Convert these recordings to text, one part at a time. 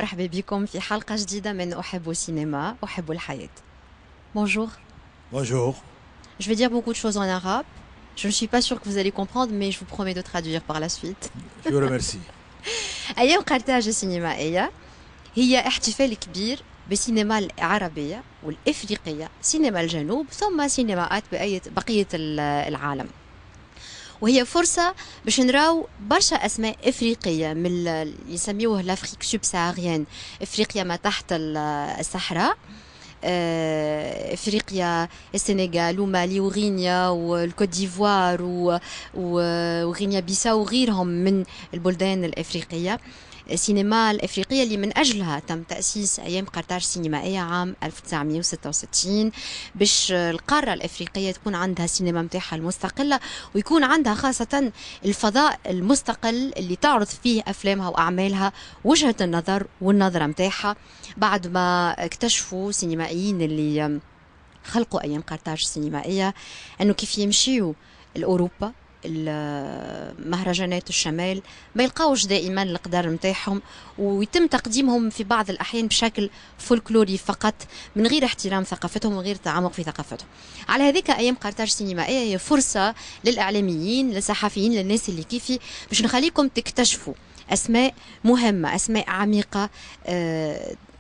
ومرحبا بكم في حلقة جديدة من أحب السينما أحب الحياة. Bonjour. Bonjour. Je vais dire beaucoup de choses en arabe. Je ne suis pas sûre que vous allez comprendre, mais je vous promets de traduire par la suite. Je vous remercie. أيام قرطاج السينمائية هي احتفال كبير بالسينما العربية والإفريقية، سينما الجنوب ثم سينماءات بقية العالم. وهي فرصة باش نراو برشا أسماء إفريقية من اللي يسميوه لافريك سوبساهاريان، إفريقيا ما تحت الصحراء، إفريقيا السنغال ومالي وغينيا والكوت ديفوار وغينيا بيساو وغيرهم من البلدان الإفريقية. السينما الإفريقية اللي من أجلها تم تأسيس أيام قرطاج السينمائية عام 1966 باش القارة الإفريقية تكون عندها السينما متاعها المستقلة، ويكون عندها خاصة الفضاء المستقل اللي تعرض فيه أفلامها وأعمالها وجهة النظر والنظرة متاعها، بعد ما اكتشفوا سينمائيين اللي خلقوا أيام قرطاج السينمائية أنه كيف يمشيوا لأوروبا مهرجانات الشمال ما يلقاوش دائما القدر متاعهم، ويتم تقديمهم في بعض الأحيان بشكل فولكلوري فقط من غير احترام ثقافتهم وغير تعمق في ثقافتهم. على هذيك أيام قرطاج السينمائية هي فرصة للإعلاميين للصحفيين للناس اللي كيفي باش نخليكم تكتشفوا أسماء مهمة، أسماء عميقة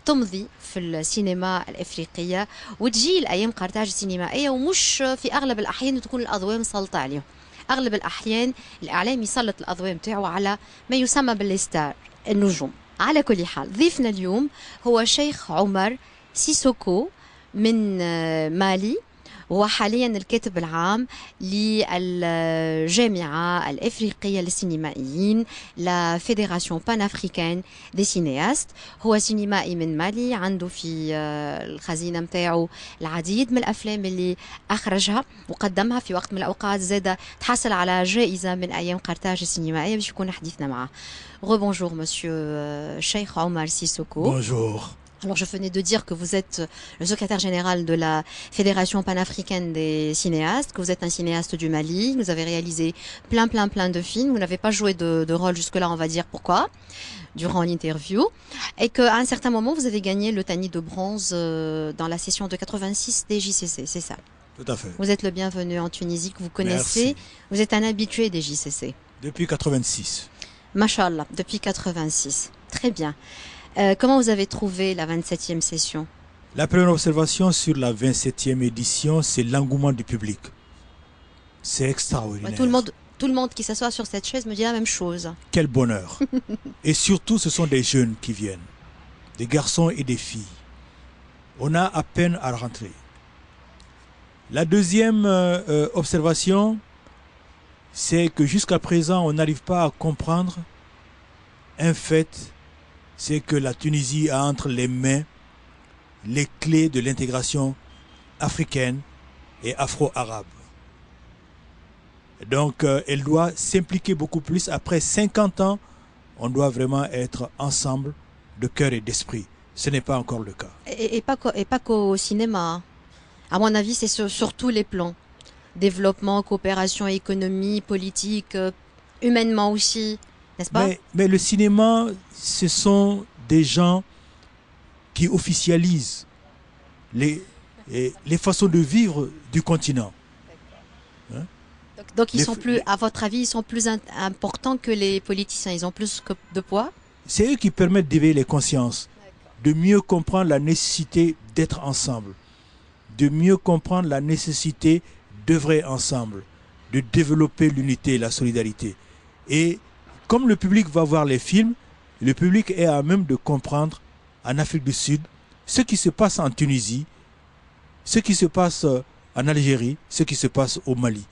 تمضي في السينما الإفريقية وتجي الأيام قرطاج السينمائية، ومش في أغلب الأحيان تكون الأضواء مسلطة عليهم. أغلب الأحيان الإعلام يسلط الأضواء متاعه على ما يسمى بالستار، النجوم. على كل حال ضيفنا اليوم هو شيخ عمر سيسوكو من مالي، وهو حاليا الكاتب العام للجامعة الإفريقية للسينمائيين لا فيدراسيون بان أفريكان دي سينياست. هو سينمائي من مالي، عنده في الخزينة متاعه العديد من الأفلام اللي أخرجها وقدمها في وقت من الأوقات، زادة تحصل على جائزة من أيام قرطاج السينمائية باش يكون حديثنا معه. Rebonjour monsieur Cheikh Omar Sissoko. Bonjour. Alors je venais de dire que vous êtes le secrétaire général de la Fédération panafricaine des cinéastes, que vous êtes un cinéaste du Mali, vous avez réalisé plein de films, vous n'avez pas joué de rôle jusque-là, on va dire pourquoi, durant l'interview, et qu'à un certain moment vous avez gagné le Tani de bronze dans la session de 86 des JCC, c'est ça? Tout à fait. Vous êtes le bienvenu en Tunisie, que vous connaissez. Merci. Vous êtes un habitué des JCC. Depuis 86. Mashallah, depuis 86. Très bien. Comment vous avez trouvé la 27e session? La première observation sur la 27e édition, c'est l'engouement du public. C'est extraordinaire. Tout le monde qui s'assoit sur cette chaise me dit la même chose. Quel bonheur. Et surtout, ce sont des jeunes qui viennent, des garçons et des filles. On a à peine à rentrer. La deuxième observation, c'est que jusqu'à présent, on n'arrive pas à comprendre un fait, c'est que la Tunisie a entre les mains les clés de l'intégration africaine et afro-arabe. Donc, elle doit s'impliquer beaucoup plus. Après 50 ans, on doit vraiment être ensemble de cœur et d'esprit. Ce n'est pas encore le cas. Et pas qu'au cinéma. À mon avis, c'est sur tous les plans. Développement, coopération, économie, politique, humainement aussi, n'est-ce pas? Mais le cinéma, ce sont des gens qui officialisent les façons de vivre du continent. Hein? Donc ils sont plus, à votre avis, ils sont plus importants que les politiciens, ils ont plus de poids? C'est eux qui permettent d'éveiller les consciences, de mieux comprendre la nécessité d'être ensemble, de mieux comprendre la nécessité d'œuvrer ensemble, de développer l'unité et la solidarité. Et comme le public va voir les films, le public est à même de comprendre en Afrique du Sud ce qui se passe en Tunisie, ce qui se passe en Algérie, ce qui se passe au Mali.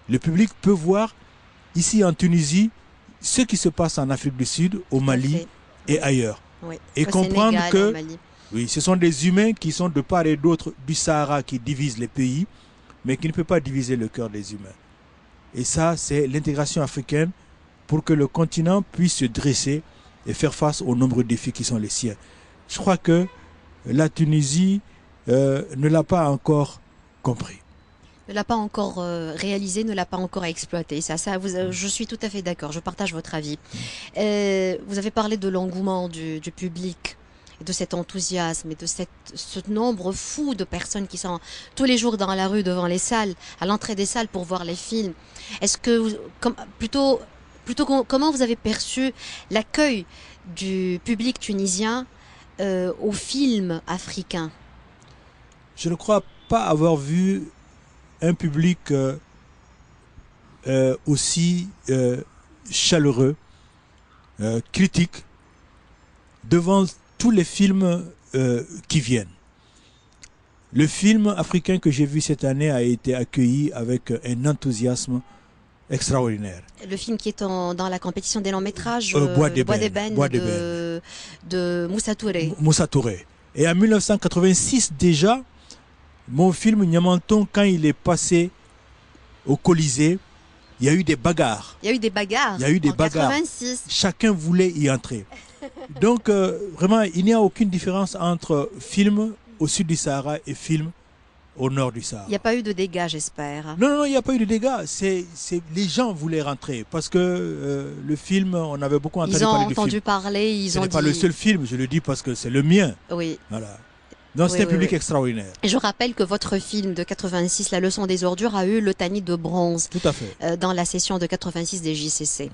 Le public peut voir ici en Tunisie ce qui se passe en Afrique du Sud, au Mali et ailleurs. Oui. Et comprendre Sénégal, que oui, ce sont des humains qui sont de part et d'autre du Sahara qui divisent les pays, mais qui ne peut pas diviser le cœur des humains. Et ça, c'est l'intégration africaine pour que le continent puisse se dresser et faire face aux nombreux défis qui sont les siens. Je crois que la Tunisie ne l'a pas encore compris. Ne l'a pas encore réalisé, ne l'a pas encore exploité. Je suis tout à fait d'accord. Je partage votre avis. Vous avez parlé de l'engouement du public, et de cet enthousiasme et de ce nombre fou de personnes qui sont tous les jours dans la rue devant les salles, à l'entrée des salles pour voir les films. Est-ce que comment vous avez perçu l'accueil du public tunisien aux films africains? Je ne crois pas avoir vu un public aussi chaleureux, critique, devant tous les films qui viennent. Le film africain que j'ai vu cette année a été accueilli avec un enthousiasme extraordinaire. Le film qui est dans la compétition des longs métrages, Bois d'Ébène de Moussa Touré. Moussa Touré. Et en 1986 déjà, mon film Niamanton, quand il est passé au Colisée, il y a eu des bagarres. Il y a eu des bagarres. Il y a eu des en bagarres. 86. Chacun voulait y entrer. Donc, vraiment, il n'y a aucune différence entre film au sud du Sahara et film au nord du Sahara. Il n'y a pas eu de dégâts, j'espère. Non, non, il n'y a pas eu de dégâts. Les gens voulaient rentrer parce que le film, on avait beaucoup entendu parler du film. Ils ont entendu parler, Ce n'est pas le seul film, je le dis parce que c'est le mien. Oui. Voilà. Donc c'est un public extraordinaire. Et je rappelle que votre film de 86, La leçon des ordures, a eu le Tani de bronze. Tout à fait. Dans la session de 86 des JCC.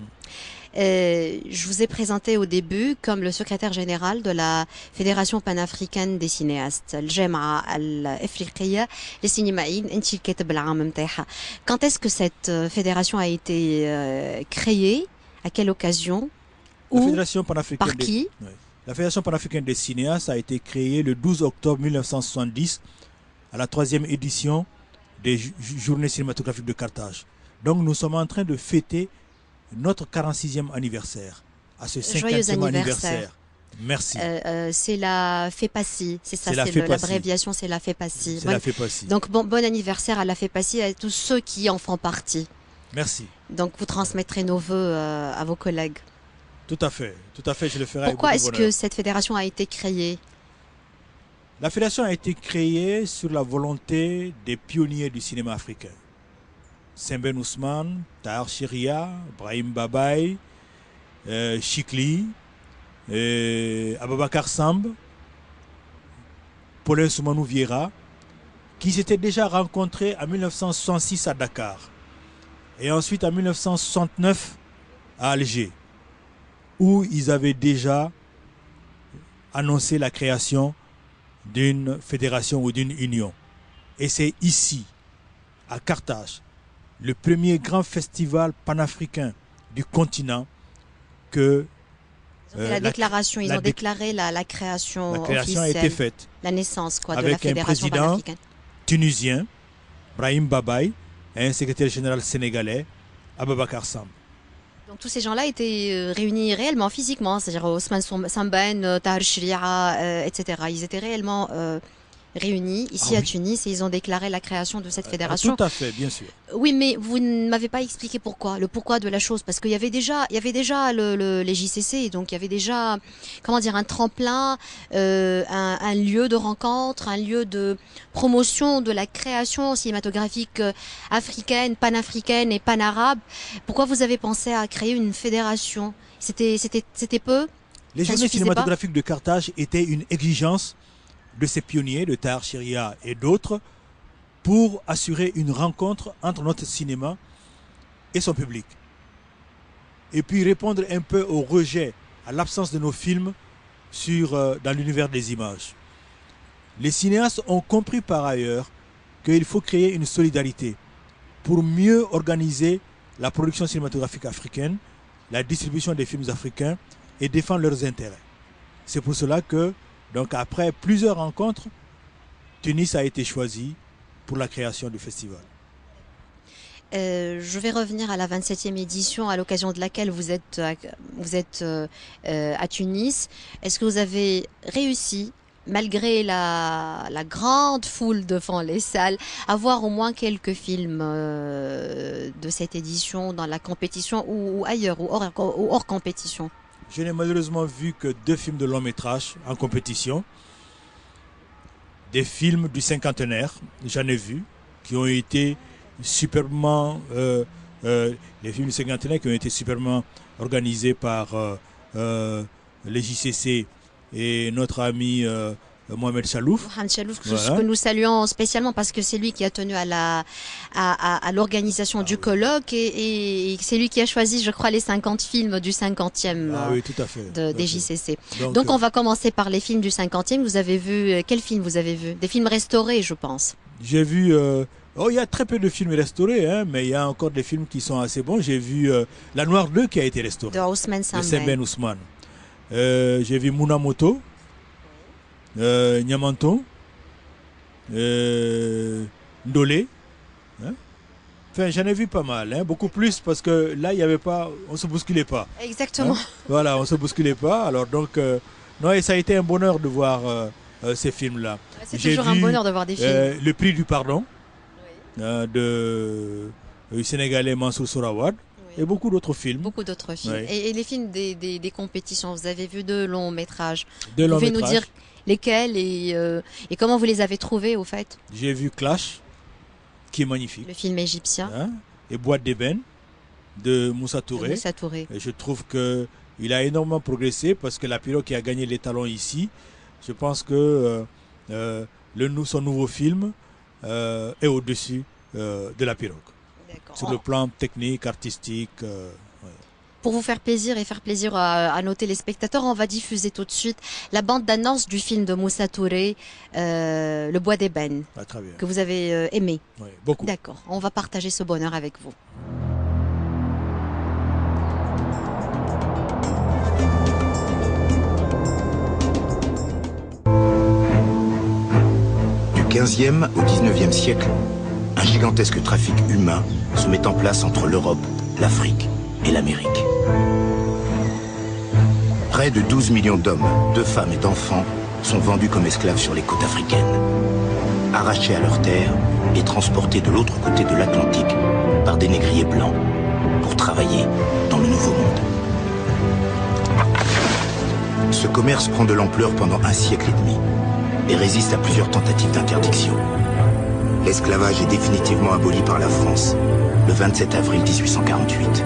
Je vous ai présenté au début comme le secrétaire général de la Fédération panafricaine des cinéastes, الجامعة الأفريقية للسينمائيين. أنت الكاتب العام متاعها. Quand est-ce que cette fédération a été créée? À quelle occasion? La Fédération panafricaine par qui? La Fédération panafricaine des cinéastes a été créée le 12 octobre 1970 à la 3e édition des Journées cinématographiques de Carthage. Donc nous sommes en train de fêter notre 46e anniversaire, à ce 50e anniversaire. Merci. C'est la FEPACI, c'est ça, l'abréviation, c'est la FEPACI. C'est la FEPACI. Donc bon anniversaire à la FEPACI et à tous ceux qui en font partie. Merci. Donc vous transmettrez nos voeux à vos collègues. Tout à fait, je le ferai. Pourquoi est-ce que cette fédération a été créée? La fédération a été créée sur la volonté des pionniers du cinéma africain. Sembène Ousmane, Tahar Chiria, Brahim Babaye, Chikli, Ababakar Samb, Paulin Soumanou Vieira, qui s'étaient déjà rencontrés en 1966 à Dakar et ensuite en 1969 à Alger, où ils avaient déjà annoncé la création d'une fédération ou d'une union. Et c'est ici, à Carthage, le premier grand festival panafricain du continent, que la déclaration, ils ont déclaré la création officielle. La création a été faite. La naissance de la avec fédération un président panafricaine tunisien, Brahim Babaye, et un secrétaire général sénégalais, Ababakar Samb. Donc tous ces gens-là étaient réunis réellement, physiquement, c'est-à-dire Ousmane Sambane, Tahar Chiria, etc. Ils étaient réellement réunis ici à Tunis et ils ont déclaré la création de cette fédération. Tout à fait, bien sûr. Oui, mais vous ne m'avez pas expliqué le pourquoi de la chose, parce qu'il y avait déjà, les JCC, donc il y avait déjà, comment dire, un tremplin, un lieu de rencontre, un lieu de promotion de la création cinématographique africaine, panafricaine et panarabe. Pourquoi vous avez pensé à créer une fédération? C'était peu? Les journées cinématographiques de Carthage étaient une exigence de ces pionniers, de Tahar Chiria et d'autres, pour assurer une rencontre entre notre cinéma et son public. Et puis répondre un peu au rejet, à l'absence de nos films dans l'univers des images. Les cinéastes ont compris par ailleurs qu'il faut créer une solidarité pour mieux organiser la production cinématographique africaine, la distribution des films africains et défendre leurs intérêts. C'est pour cela que, donc après plusieurs rencontres, Tunis a été choisi pour la création du festival. Je vais revenir à la 27e édition à l'occasion de laquelle vous êtes à Tunis. Est-ce que vous avez réussi, malgré la grande foule devant les salles, à voir au moins quelques films de cette édition dans la compétition ou ailleurs, ou hors compétition? Je n'ai malheureusement vu que 2 films de long métrage en compétition. Des films du cinquantenaire, j'en ai vu. qui ont été superbement, les films du cinquantenaire qui ont été superbement organisés par les JCC et notre ami Mohamed Chalouf. Mohamed Chalouf, Voilà. que nous saluons spécialement parce que c'est lui qui a tenu à l'organisation du colloque et c'est lui qui a choisi, je crois, les 50 films du 50e Oui, tout à fait. des JCC. Donc, On va commencer par les films du 50e. Vous avez vu, quels films vous avez vu? Des films restaurés, je pense. j'ai vu, il y a très peu de films restaurés, hein, mais il y a encore des films qui sont assez bons. J'ai vu La Noire 2 qui a été restaurée, De Ousmane de Sambé. Sembène Ousmane. J'ai vu Munamoto, Nyamanton, Ndolé. Hein. Enfin, j'en ai vu pas mal, hein, beaucoup plus parce que là, il y avait pas, on se bousculait pas. Exactement. Hein. Voilà, on se bousculait pas. Alors donc, non, et ça a été un bonheur de voir ces films-là. C'est J'ai toujours un vu, bonheur de voir des films. Le Prix du Pardon du Sénégalais Mansour Sourawad et beaucoup d'autres films. Beaucoup d'autres films. Oui. Et les films des compétitions, vous avez vu de longs métrages. De Vous longs pouvez nous métrages. dire lesquels et comment vous les avez trouvés au fait? J'ai vu Clash, qui est magnifique, Le film égyptien hein, et Boîte d'ébène de Moussa de Touré. Moussa Touré. Et je trouve que il a énormément progressé parce que la pirogue qui a gagné les talons ici, je pense que son nouveau film est au-dessus de la pirogue. D'accord. Sur le plan technique, artistique. Pour vous faire plaisir et faire plaisir à nos téléspectateurs, on va diffuser tout de suite la bande d'annonce du film de Moussa Touré, Le Bois d'ébène, Très bien. que vous avez aimé. Oui, beaucoup. D'accord, on va partager ce bonheur avec vous. Du 15e au 19e siècle, un gigantesque trafic humain se met en place entre l'Europe, l'Afrique et l'Amérique. Près de 12 millions d'hommes, de femmes et d'enfants sont vendus comme esclaves sur les côtes africaines, arrachés à leurs terres et transportés de l'autre côté de l'Atlantique par des négriers blancs pour travailler dans le Nouveau Monde. Ce commerce prend de l'ampleur pendant un siècle et demi et résiste à plusieurs tentatives d'interdiction. L'esclavage est définitivement aboli par la France le 27 avril 1848.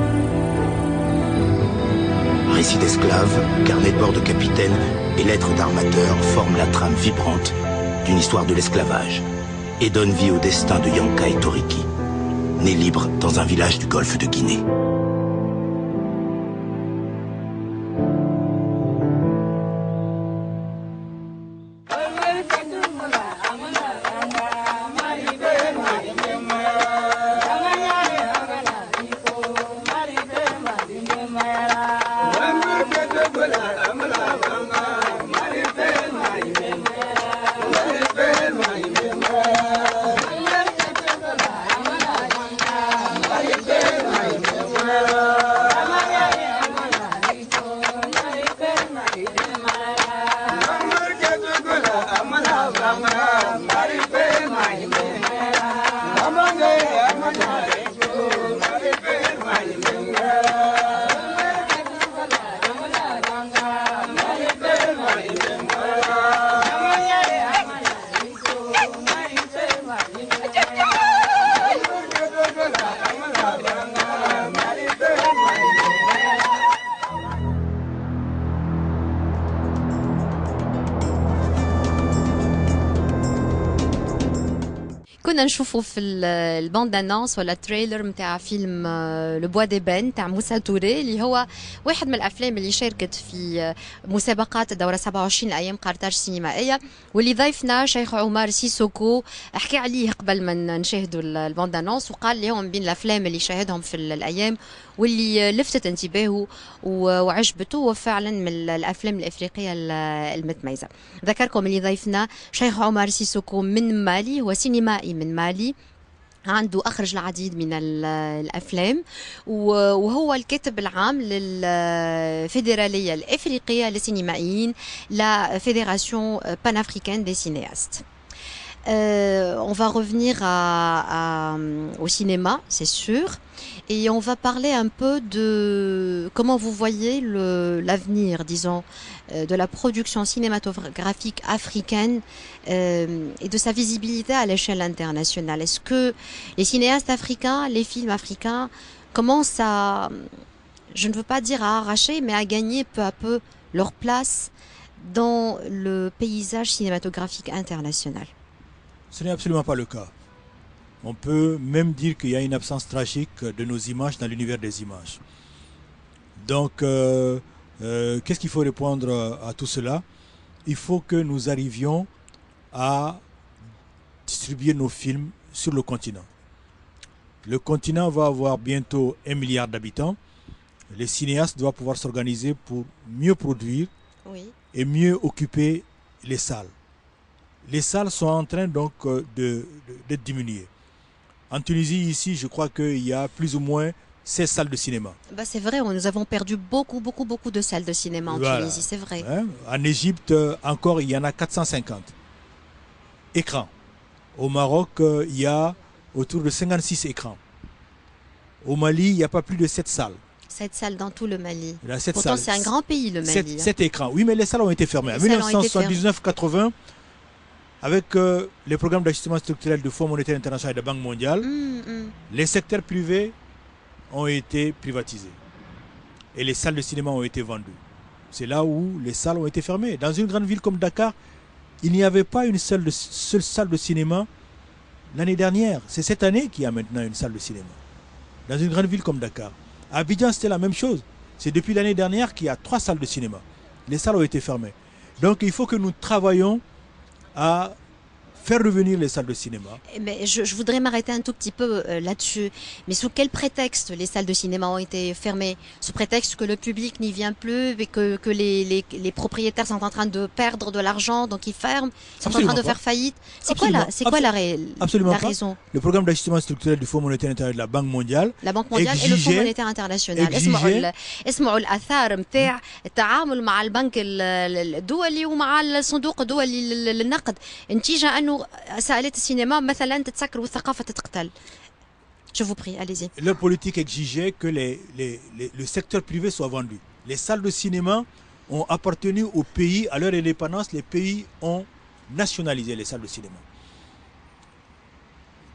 Récits d'esclaves, carnets de bord de capitaine et lettres d'armateurs forment la trame vibrante d'une histoire de l'esclavage et donnent vie au destin de Yanka et Toriki, nés libres dans un village du golfe de Guinée. كنا نشوفوا في الباند دانونس ولا التريلر نتاع فيلم لو بوا دي بان تاع موسى توري اللي هو واحد من الافلام اللي شاركت في مسابقات الدوره 27 ايام قرطاج سينمائيه واللي ضيفنا شيخ عمر سيسوكو حكى عليه قبل ما نشاهدوا الباند دانونس وقال لي هو من بين الافلام اللي شاهدهم في الايام واللي لفتت انتباهه وعجبته وفعلا من الافلام الافريقيه المتميزه. ذكركم اللي ضيفنا شيخ عمر سيسوكو من مالي، هو سينمائي من مالي، عنده أخرج العديد من الأفلام وهو الكاتب العام للفيدرالية الإفريقية للسينمائيين لا فيدراسيون بان أفريكان دي سينياست. On va revenir au cinéma, c'est sûr, et on va parler un peu de comment vous voyez l'avenir, disons, de la production cinématographique africaine et de sa visibilité à l'échelle internationale. Est-ce que les cinéastes africains, les films africains commencent à, je ne veux pas dire à arracher, mais à gagner peu à peu leur place dans le paysage cinématographique international? Ce n'est absolument pas le cas. On peut même dire qu'il y a une absence tragique de nos images dans l'univers des images. Donc, qu'est-ce qu'il faut répondre à tout cela? Il faut que nous arrivions à distribuer nos films sur le continent. Le continent va avoir bientôt 1 milliard d'habitants. Les cinéastes doivent pouvoir s'organiser pour mieux produire et mieux occuper les salles. Les salles sont en train donc de diminuer. En Tunisie, ici, je crois qu'il y a plus ou moins 16 salles de cinéma. Bah c'est vrai, nous avons perdu beaucoup de salles de cinéma en Tunisie, c'est vrai. Hein? En Égypte, encore, il y en a 450 écrans. Au Maroc, il y a autour de 56 écrans. Au Mali, il n'y a pas plus de 7 salles. 7 salles dans tout le Mali. Pourtant, c'est un grand pays, le Mali. 7 écrans. Oui, mais les salles ont été fermées. En 1979-80, avec les programmes d'ajustement structurel du Fonds monétaire international et de la Banque mondiale, les secteurs privés ont été privatisés. Et les salles de cinéma ont été vendues. C'est là où les salles ont été fermées. Dans une grande ville comme Dakar, il n'y avait pas une seule salle de cinéma l'année dernière. C'est cette année qu'il y a maintenant une salle de cinéma. Dans une grande ville comme Dakar. À Abidjan, c'était la même chose. C'est depuis l'année dernière qu'il y a 3 salles de cinéma. Les salles ont été fermées. Donc il faut que nous travaillions à faire revenir les salles de cinéma. Mais je voudrais m'arrêter un tout petit peu là-dessus. Mais sous quel prétexte les salles de cinéma ont été fermées? Sous prétexte que le public n'y vient plus et que les propriétaires sont en train de perdre de l'argent, donc ils ferment, sont Absolument en train de faire faillite. C'est quoi la raison? Le programme d'ajustement structurel du Fonds monétaire international et de la Banque mondiale. La Banque mondiale et le Fonds monétaire international. اسمعوا الآثار نتاع التعامل مع البنك الدولي ومع الصندوق الدولي للنقد نتيجة أنه سالات السينما مثلا تتسكر والثقافة تتقتل. Je vous prie, allez-y. Leur politique exigeait que le secteur privé soit vendu. Les salles de cinéma ont appartenu au pays. À leur indépendance, les pays ont nationalisé les salles de cinéma.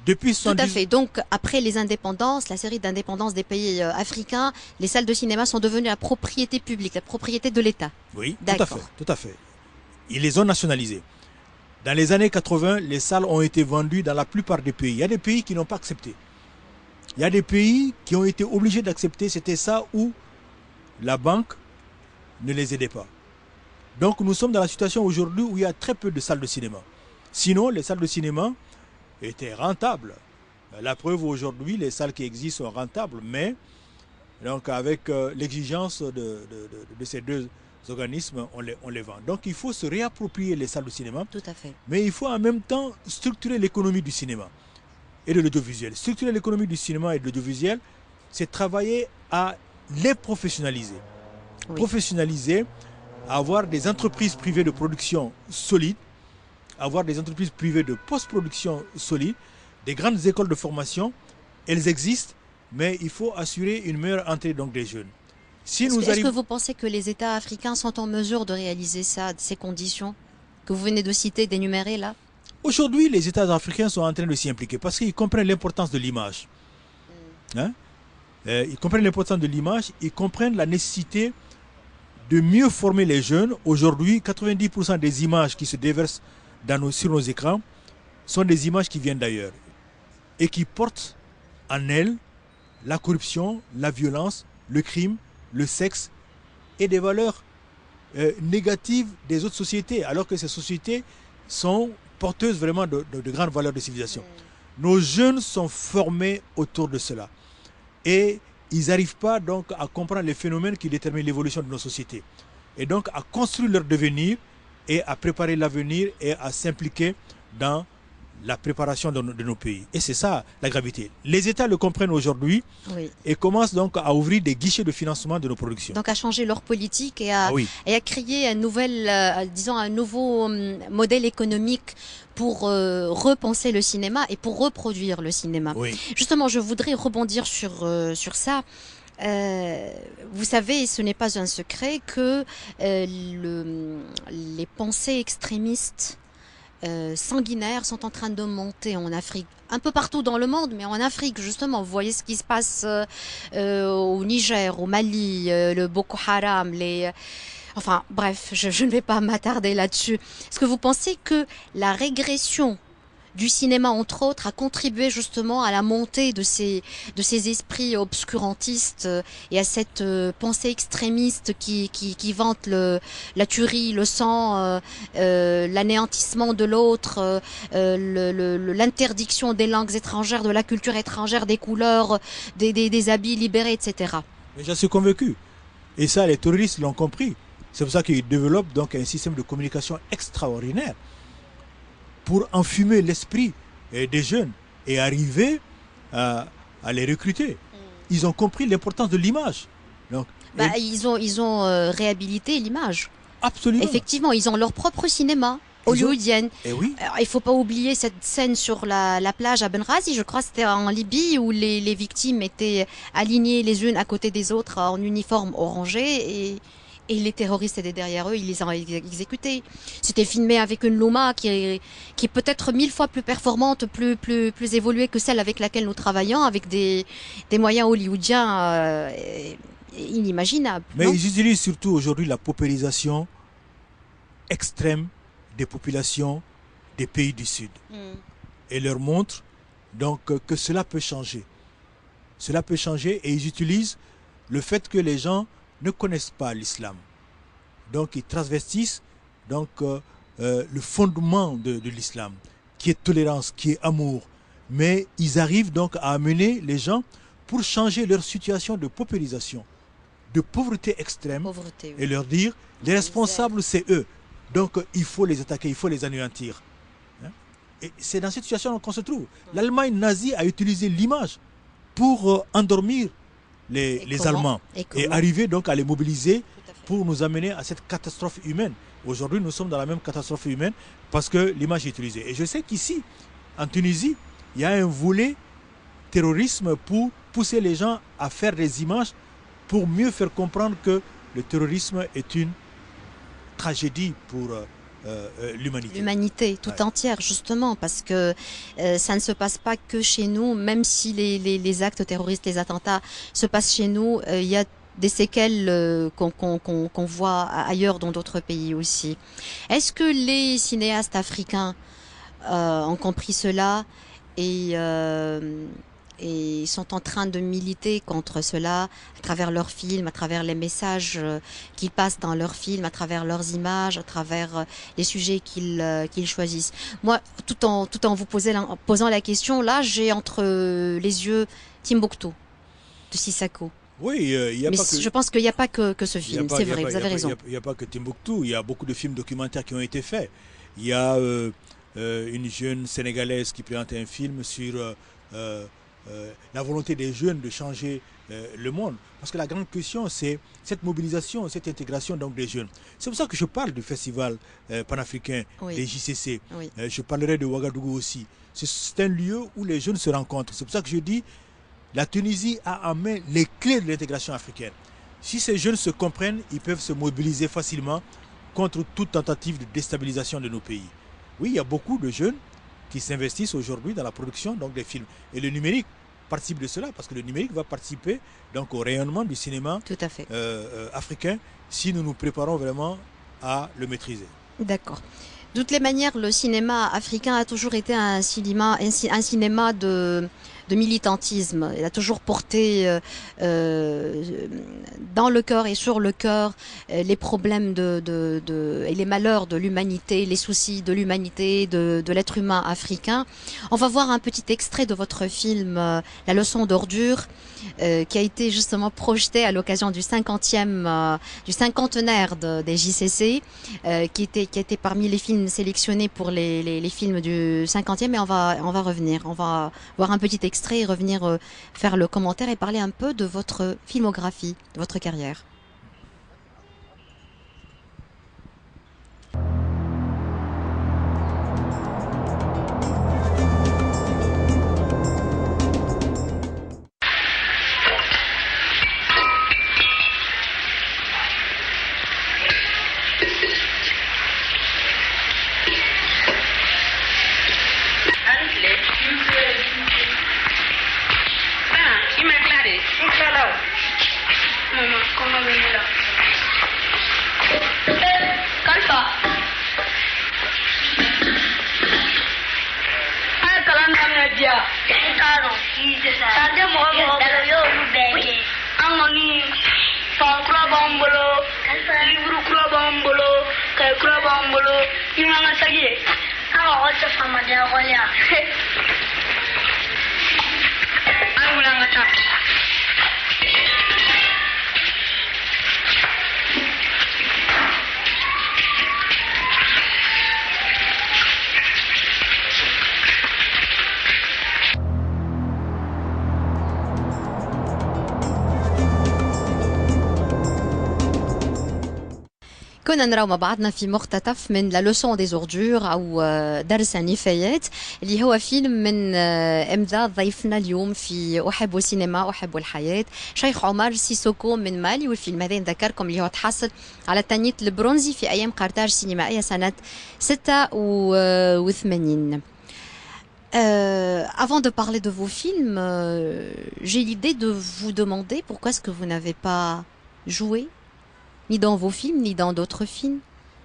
Depuis 70... Tout à fait. Donc, après les indépendances, la série d'indépendance des pays africains, les salles de cinéma sont devenues la propriété publique, la propriété de l'État. Oui, tout à fait. Ils les ont nationalisées. Dans les années 80, les salles ont été vendues dans la plupart des pays. Il y a des pays qui n'ont pas accepté. Il y a des pays qui ont été obligés d'accepter. C'était ça où la banque ne les aidait pas. Donc nous sommes dans la situation aujourd'hui où il y a très peu de salles de cinéma. Sinon, les salles de cinéma étaient rentables. La preuve aujourd'hui, les salles qui existent sont rentables. Mais donc avec l'exigence de ces deux organismes, on les vend. Donc il faut se réapproprier les salles de cinéma. Tout à fait. Mais il faut en même temps structurer l'économie du cinéma et de l'audiovisuel. Structurer l'économie du cinéma et de l'audiovisuel, c'est travailler à les professionnaliser. Oui. Professionnaliser, avoir des entreprises privées de production solides, avoir des entreprises privées de post-production solides, des grandes écoles de formation. Elles existent, mais il faut assurer une meilleure entrée donc des jeunes. Est-ce que vous pensez que les États africains sont en mesure de réaliser ça, ces conditions que vous venez de citer, d'énumérer là? Aujourd'hui, les États africains sont en train de s'y impliquer parce qu'ils comprennent l'importance de l'image. Hein? Ils comprennent l'importance de l'image, ils comprennent la nécessité de mieux former les jeunes. Aujourd'hui, 90% des images qui se déversent sur nos écrans sont des images qui viennent d'ailleurs et qui portent en elles la corruption, la violence, le crime, le sexe et des valeurs négatives des autres sociétés, alors que ces sociétés sont porteuses vraiment de grandes valeurs de civilisation. Nos jeunes sont formés autour de cela et ils n'arrivent pas donc à comprendre les phénomènes qui déterminent l'évolution de nos sociétés et donc à construire leur devenir et à préparer l'avenir et à s'impliquer dans la préparation de nos pays. Et c'est ça la gravité. Les États le comprennent aujourd'hui Oui. et commencent donc à ouvrir des guichets de financement de nos productions. Donc à changer leur politique et à, Ah oui. et à créer un nouveau modèle économique pour repenser le cinéma et pour reproduire le cinéma. Oui. Justement, je voudrais rebondir sur ça. Vous savez, ce n'est pas un secret que les pensées extrémistes sanguinaires sont en train de monter en Afrique, un peu partout dans le monde, mais en Afrique justement. Vous voyez ce qui se passe au Niger, au Mali, le Boko Haram, enfin bref, je ne vais pas m'attarder là-dessus. Est-ce que vous pensez que la régression du cinéma, entre autres, a contribué justement à la montée de ces esprits obscurantistes et à cette pensée extrémiste qui vante la tuerie, le sang, l'anéantissement de l'autre, l'interdiction des langues étrangères, de la culture étrangère, des couleurs, des habits libérés, etc. Mais j'en suis convaincu. Et ça, les terroristes l'ont compris. C'est pour ça qu'ils développent donc un système de communication extraordinaire pour enfumer l'esprit des jeunes et arriver à les recruter. Ils ont compris l'importance de l'image. Donc, ils ont réhabilité l'image. Absolument. Effectivement, ils ont leur propre cinéma hollywoodienne. Et oui. Alors, il ne faut pas oublier cette scène sur la plage à Benghazi, je crois que c'était en Libye, où les victimes étaient alignées les unes à côté des autres en uniforme orangé et les terroristes étaient derrière eux, ils les ont exécutés. C'était filmé avec une Luma qui est peut-être 1000 fois plus performante, plus évoluée que celle avec laquelle nous travaillons, avec des moyens hollywoodiens inimaginables. Mais non? ils utilisent surtout aujourd'hui la paupérisation extrême des populations des pays du Sud. Et leur montrent donc que cela peut changer. Cela peut changer et ils utilisent le fait que les gens ne connaissent pas l'islam. Donc ils transvestissent donc, le fondement de l'islam, qui est tolérance, qui est amour. Mais ils arrivent donc à amener les gens pour changer leur situation de paupérisation, de pauvreté extrême, Pauvreté, oui. et leur dire, les responsables c'est eux. Donc il faut les attaquer, il faut les anéantir. Et c'est dans cette situation qu'on se trouve. L'Allemagne nazie a utilisé l'image pour endormir les Allemands et arriver donc à les mobiliser pour nous amener à cette catastrophe humaine. Aujourd'hui, nous sommes dans la même catastrophe humaine parce que l'image est utilisée. Et je sais qu'ici, en Tunisie, il y a un volet terrorisme pour pousser les gens à faire des images pour mieux faire comprendre que le terrorisme est une tragédie pour l'humanité. L'humanité tout entière, justement, parce que ça ne se passe pas que chez nous, même si les actes terroristes, les attentats se passent chez nous, il y a des séquelles qu'on voit ailleurs dans d'autres pays aussi. Est-ce que les cinéastes africains ont compris cela et sont en train de militer contre cela à travers leurs films, à travers les messages qu'ils passent dans leurs films, à travers leurs images, à travers les sujets qu'ils choisissent. Moi, tout en vous posant la question, là, j'ai entre les yeux Timbuktu de Sissako. Oui, mais je pense qu'il n'y a pas que ce film, c'est vrai, vous avez raison. Il n'y a pas que Timbuktu, il y a beaucoup de films documentaires qui ont été faits. Il y a une jeune Sénégalaise qui présente un film sur la volonté des jeunes de changer le monde. Parce que la grande question, c'est cette mobilisation, cette intégration donc, des jeunes. C'est pour ça que je parle du festival panafricain, des JCC. Oui. Je parlerai de Ouagadougou aussi. C'est un lieu où les jeunes se rencontrent. C'est pour ça que je dis, la Tunisie a en main les clés de l'intégration africaine. Si ces jeunes se comprennent, ils peuvent se mobiliser facilement contre toute tentative de déstabilisation de nos pays. Oui, il y a beaucoup de jeunes qui s'investissent aujourd'hui dans la production donc, des films. Et le numérique participe de cela, parce que le numérique va participer donc, au rayonnement du cinéma tout à fait. Africain si nous nous préparons vraiment à le maîtriser. D'accord. De toutes les manières, le cinéma africain a toujours été un cinéma de militantisme. Il a toujours porté dans le cœur et sur le cœur les problèmes et les malheurs de l'humanité, les soucis de l'humanité, de l'être humain africain. On va voir un petit extrait de votre film La leçon d'ordure, qui a été justement projeté à l'occasion du 50e, du cinquantenaire des JCC, qui était parmi les films sélectionnés pour les films du 50e. Et on va revenir, on va voir un petit extrait et revenir faire le commentaire et parler un peu de votre filmographie, de votre carrière. كنا نراو مع بعضنا في مقتطف من لا لوسون دي زوردور او درس النفايات اللي هو فيلم من امضاء ضيفنا اليوم في احب السينما احب الحياه شيخ عمر سيسوكو من مالي. والفيلم هذا نذكركم اللي هو تحصل على التنيت البرونزي في ايام قرطاج سينمائيه سنه 86. Avant de parler de vos films, j'ai l'idée de vous demander pourquoi est-ce que vous n'avez pas joué ni dans vos films, ni dans d'autres films.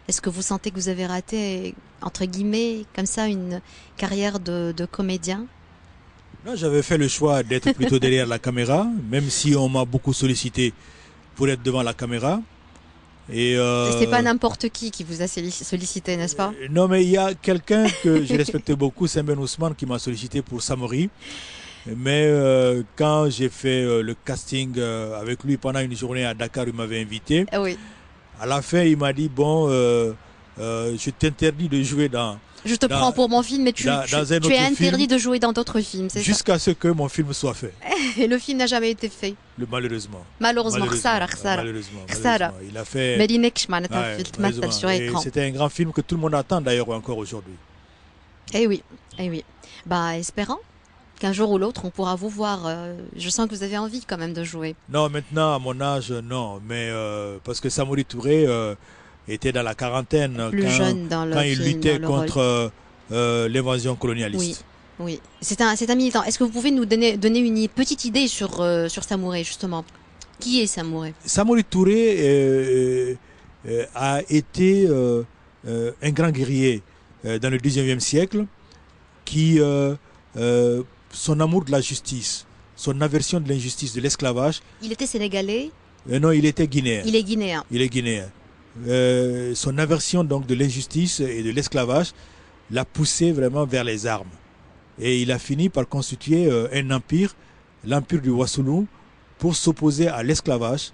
Est-ce que vous sentez que vous avez raté, entre guillemets, comme ça, une carrière de comédien? Non, j'avais fait le choix d'être plutôt derrière la caméra, même si on m'a beaucoup sollicité pour être devant la caméra. Et c'est pas n'importe qui vous a sollicité, n'est-ce pas? Non, mais il y a quelqu'un que je respecte beaucoup, c'est Ben Ousmane, qui m'a sollicité pour Samori. Mais quand j'ai fait le casting avec lui pendant une journée à Dakar, il m'avait invité. Oui. À la fin, il m'a dit, bon, je t'interdis de jouer dans... Je te prends pour mon film, mais tu es interdit de jouer dans d'autres films, c'est ça? Jusqu'à ce que mon film soit fait. Et le film n'a jamais été fait. Malheureusement. Malheureusement. Malheureusement. Il a fait... C'était un grand film que tout le monde attend d'ailleurs encore aujourd'hui. Eh oui, eh oui. Bah, espérons qu'un jour ou l'autre, on pourra vous voir. Je sens que vous avez envie quand même de jouer. Non, maintenant, à mon âge, non. Mais parce que Samori Touré était dans la quarantaine quand il luttait contre l'invasion colonialiste. Oui, c'est un militant. Est-ce que vous pouvez nous donner une petite idée sur Samouré, justement? Qui est Samouré? Samori Touré a été un grand guerrier dans le 19e siècle qui... son amour de la justice, son aversion de l'injustice, de l'esclavage. Il était sénégalais? Non, il était guinéen. Il est guinéen. Il est guinéen. Son aversion donc de l'injustice et de l'esclavage l'a poussé vraiment vers les armes. Et il a fini par constituer un empire, l'empire du Wassoulou, pour s'opposer à l'esclavage,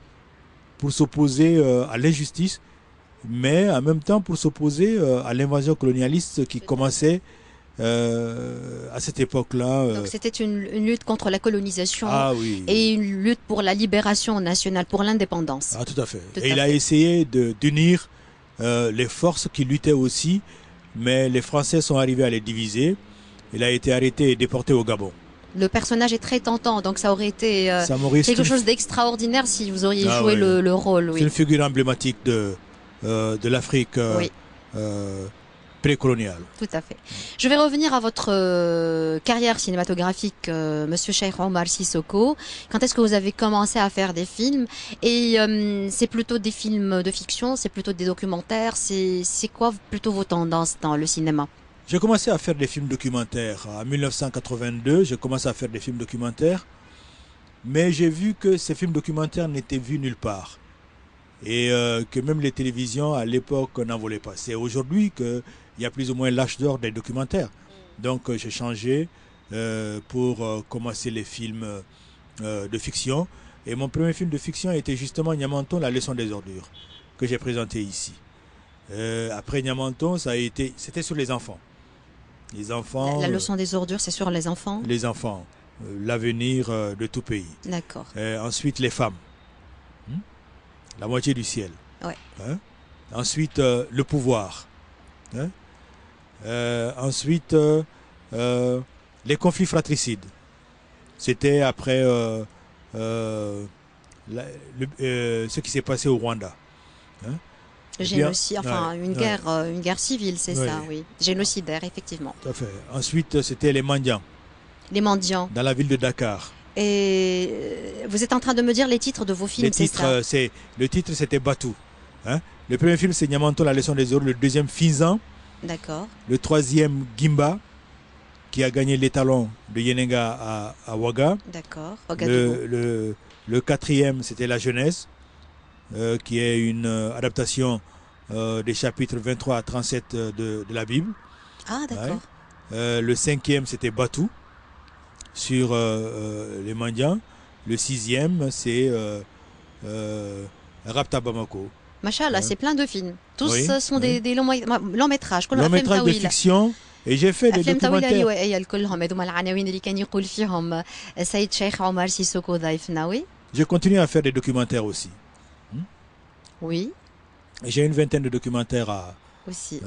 pour s'opposer à l'injustice, mais en même temps pour s'opposer à l'invasion colonialiste qui commençait à cette époque-là. Donc c'était une lutte contre la colonisation et une lutte pour la libération nationale, pour l'indépendance. Ah, tout à fait. Et il a essayé d'unir les forces qui luttaient aussi, mais les Français sont arrivés à les diviser. Il a été arrêté et déporté au Gabon. Le personnage est très tentant, donc ça aurait été quelque chose d'extraordinaire si vous auriez joué le rôle. Oui. C'est une figure emblématique de l'Afrique précoloniale. Tout à fait. Je vais revenir à votre carrière cinématographique, Monsieur Cheikh Omar Sissoko. Quand est-ce que vous avez commencé à faire des films? Et c'est plutôt des films de fiction, c'est plutôt des documentaires, c'est quoi plutôt vos tendances dans le cinéma? J'ai commencé à faire des films documentaires. En 1982, j'ai commencé à faire des films documentaires. Mais j'ai vu que ces films documentaires n'étaient vus nulle part. Et que même les télévisions, à l'époque, n'en voulaient pas. C'est aujourd'hui qu'il y a plus ou moins l'âge d'or des documentaires. Donc j'ai changé pour commencer les films de fiction. Et mon premier film de fiction était justement Niamanton, la leçon des ordures, que j'ai présenté ici. Après Niamanton, c'était sur les enfants. Les enfants. La leçon des ordures, c'est sur les enfants. Les enfants, l'avenir de tout pays. D'accord. Ensuite, les femmes. La moitié du ciel. Ouais. Hein? Ensuite, le pouvoir. Hein? Ensuite, les conflits fratricides. C'était après ce qui s'est passé au Rwanda. Hein? Génocide, enfin une guerre civile, c'est ça, oui. Génocidaire, effectivement. Tout à fait. Ensuite, c'était les mendiants. Les mendiants. Dans la ville de Dakar. Et vous êtes en train de me dire les titres de vos films, c'est ça? Le titre, c'était Batou. Hein? Le premier film, c'est Niamanton, la leçon des ordures. Le deuxième, Finzan. D'accord. Le troisième, Gimba, qui a gagné l'étalon de Yenenga à Ouaga. D'accord. Le quatrième, c'était La jeunesse, qui est une adaptation des chapitres 23 à 37 de la Bible. Ah, d'accord. Ouais. Le cinquième, c'était Batou, sur les mendiants. Le sixième, c'est Rapta Bamako. Machallah, c'est plein de films. Tous sont oui. des longs métrages. Long métrage de fiction. Et j'ai fait des documentaires. Je continue à faire des documentaires aussi. Oui. Et j'ai une vingtaine de documentaires aussi.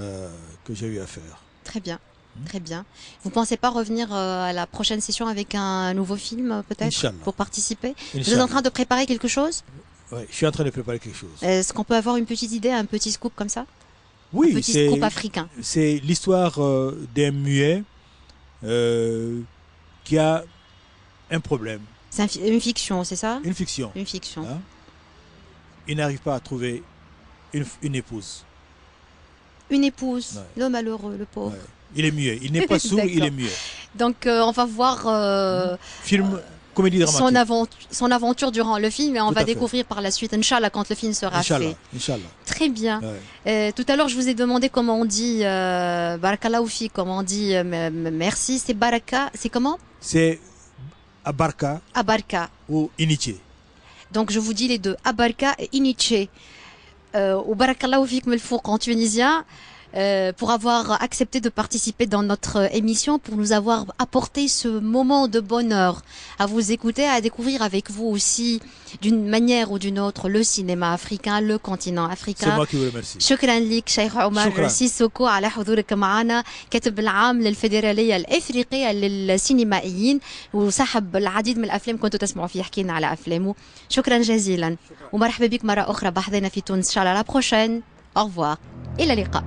Que j'ai eu à faire. Très bien. Très bien. Vous ne pensez pas revenir à la prochaine session avec un nouveau film, peut-être, pour participer? Vous êtes en train de préparer quelque chose? Oui, je suis en train de préparer quelque chose. Est-ce qu'on peut avoir une petite idée, un petit scoop comme ça? Oui, un petit scoop africain. C'est l'histoire d'un muet qui a un problème. C'est une fiction, c'est ça? Une fiction. Une fiction. Hein? Il n'arrive pas à trouver une épouse. Une épouse, ouais. Le malheureux, le pauvre. Ouais. Il est muet. Il n'est pas sourd, il est muet. Donc on va voir film, comédie dramatique. Son aventure durant le film et on va découvrir par la suite, Inch'Allah, quand le film sera fait. Inch'Allah. Très bien. Ouais. Tout à l'heure, je vous ai demandé comment on dit Barakallahu fi, comment on dit merci. C'est Baraka, c'est comment? C'est Abarka. Abarka. Ou Iniché. Donc je vous dis les deux, Abarka et Iniché. Au Barakallahu fikum el-Fouq en tunisien. Pour avoir accepté de participer dans notre émission, pour nous avoir apporté ce moment de bonheur, à vous écouter, à découvrir avec vous aussi, d'une manière ou d'une autre, le cinéma africain, le continent africain. C'est moi qui vous remercie. شكرا لك شيخ عمر سيسوكو على حضورك معنا، كاتب العام للفيدرالية الإفريقية للسينمائيين، وصاحب العديد من الأفلام كنتوا تسمعوا فيه يحكي لنا على أفلامه. شكرا جزيلا ومرحبا بك مرة أخرى بحضنا في تونس. إن شاء الله لا بروشين. Au revoir. إلى اللقاء.